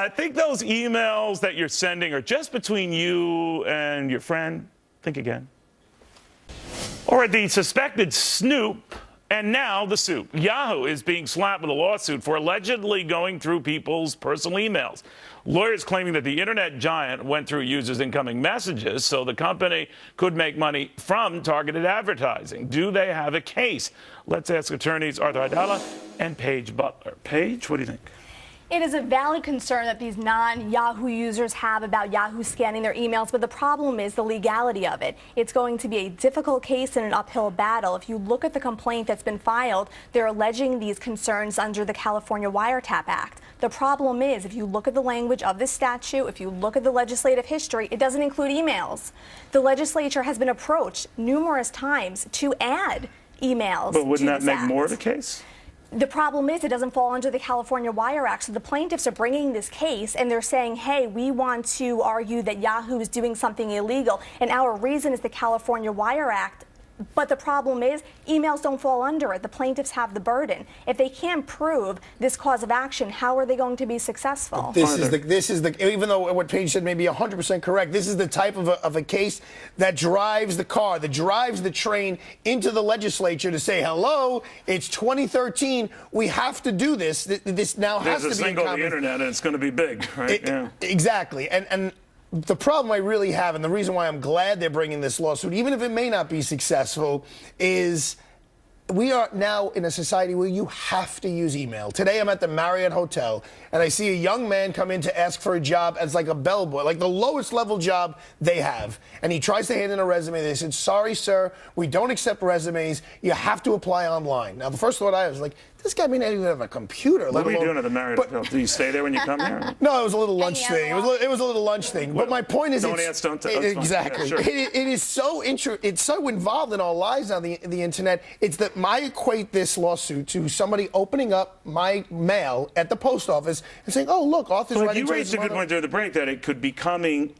think those emails that you're sending are just between you and your friend? Think again. Or the suspected snoop, and now the soup. Yahoo is being slapped with a lawsuit for allegedly going through people's personal emails. Lawyers claiming that the internet giant went through users' incoming messages so the company could make money from targeted advertising. Do they have a case? Let's ask attorneys Arthur Aidala and Paige Butler. Paige, what do you think? It is a valid concern that these non-Yahoo users have about Yahoo scanning their emails, but the problem is the legality of it. It's going to be a difficult case and an uphill battle. If you look at the complaint that's been filed, they're alleging these concerns under the California Wiretap Act. The problem is, if you look at the language of this statute, if you look at the legislative history, it doesn't include emails. The legislature has been approached numerous times to add emails. But wouldn't that make more the case? The problem is it doesn't fall under the California Wire Act. So the plaintiffs are bringing this case and they're saying, hey, we want to argue that Yahoo is doing something illegal. And our reason is the California Wire Act. But the problem is emails don't fall under it. The plaintiffs have the burden. If they can't prove this cause of action, how are they going to be successful? This is the even though what Paige said may be 100% correct, this is the type of a case that drives the car, that drives the train into the legislature to say, hello, it's 2013, we have to do this. This now has to be There's a thing called the internet, and it's going to be big, right? Exactly. And the problem I really have, and the reason why I'm glad they're bringing this lawsuit, even if it may not be successful, is we are now in a society where you have to use email. Today I'm at the Marriott Hotel, and I see a young man come in to ask for a job as like a bellboy, like the lowest level job they have. And he tries to hand in a resume. They said, sorry, sir, we don't accept resumes. You have to apply online. Now, the first thought I was like, this guy may not even have a computer. What were you doing at the Marriott Hotel? Do you stay there when you come here? No, it was a little lunch thing. It was a little lunch thing. But my point is, don't ask, don't tell. Exactly. Yeah, sure. It is so it's so involved in our lives now, the internet. It's that I equate this lawsuit to somebody opening up my mail at the post office and saying, "Oh, look, Arthur's writing." You raised a good point during the break that it could be coming.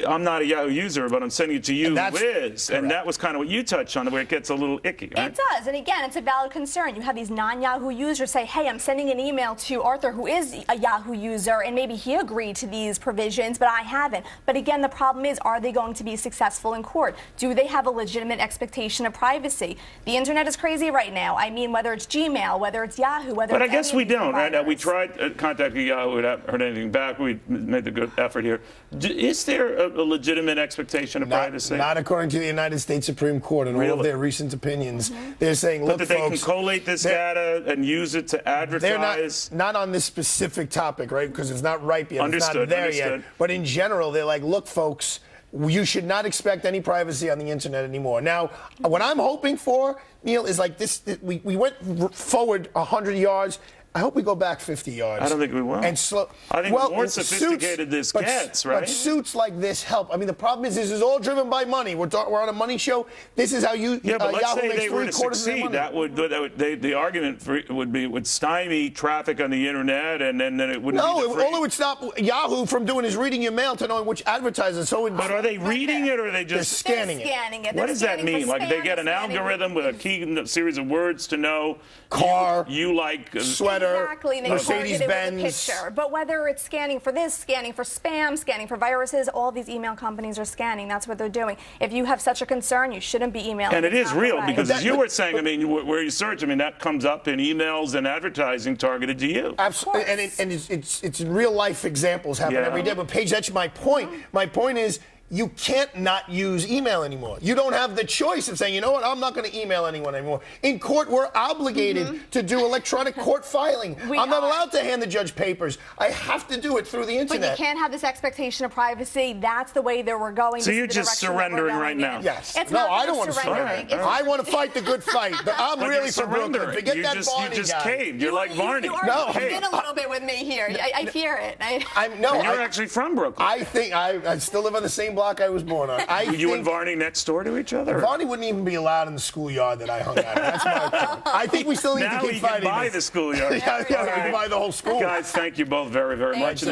I'm not a Yahoo user, but I'm sending it to you, Liz. And that was kind of what you touched on, where it gets a little icky, right? It does. And again, it's a valid concern. You have these non-Yahoo users say, hey, I'm sending an email to Arthur, who is a Yahoo user, and maybe he agreed to these provisions, but I haven't. But again, the problem is, are they going to be successful in court? Do they have a legitimate expectation of privacy? The internet is crazy right now. I mean, whether it's Gmail, whether it's Yahoo, whether But it's I guess we don't, providers. right? We tried contacting Yahoo, we haven't heard anything back. We made the good effort here. Is there a legitimate expectation of privacy? Not according to the United States Supreme Court and all of their recent opinions. They're saying, look, but that folks, they can collate this data and use it to advertise. They're not on this specific topic, right? Because it's not ripe yet. Understood. It's not there yet. But in general, they're like, look, folks, you should not expect any privacy on the internet anymore. Now, what I'm hoping for, Neil, is like this. We went forward 100 yards. I hope we go back 50 yards. I don't think we will. And slow. I think the more sophisticated this gets, right? But suits like this help. I mean, the problem is this is all driven by money. We're on a money show. This is how you. Yeah, but let's Yahoo say they were to succeed. The argument would stymie traffic on the internet, and then it wouldn't. No, all it would stop Yahoo from doing is reading your mail to knowing which advertisers. But are they reading it, or are they just scanning it? What does that mean? Like they get an algorithm with a key series of words to know car you like sweater. Exactly, and they Mercedes-Benz. With a picture. But whether it's scanning for this, scanning for spam, scanning for viruses, all these email companies are scanning. That's what they're doing. If you have such a concern, you shouldn't be emailing. And it is real because, as you were saying, I mean, where you search, I mean, that comes up in emails and advertising targeted to you. Absolutely, and it's real life examples happen every day. But Paige, that's my point. My point is, you can't not use email anymore. You don't have the choice of saying, you know what, I'm not going to email anyone anymore. In court, we're obligated to do electronic court filing. I'm not allowed to hand the judge papers. I have to do it through the internet. But you can't have this expectation of privacy. That's the way that we're going. So you're just surrendering right now? Yes. No, I don't want to surrender. I want to fight the good fight. I'm really for Brooklyn. Forget that Barney guy. You just caved. You're like Barney. You are in a little bit with me here. I hear it. You're actually from Brooklyn. I think I still live on the same block I was born on. You and Barney next door to each other? Barney wouldn't even be allowed in the schoolyard that I hung out in. That's my point. I think we still need to keep fighting. Now we can buy the schoolyard. Yeah, we can buy the whole school. Guys, thank you both very, very much.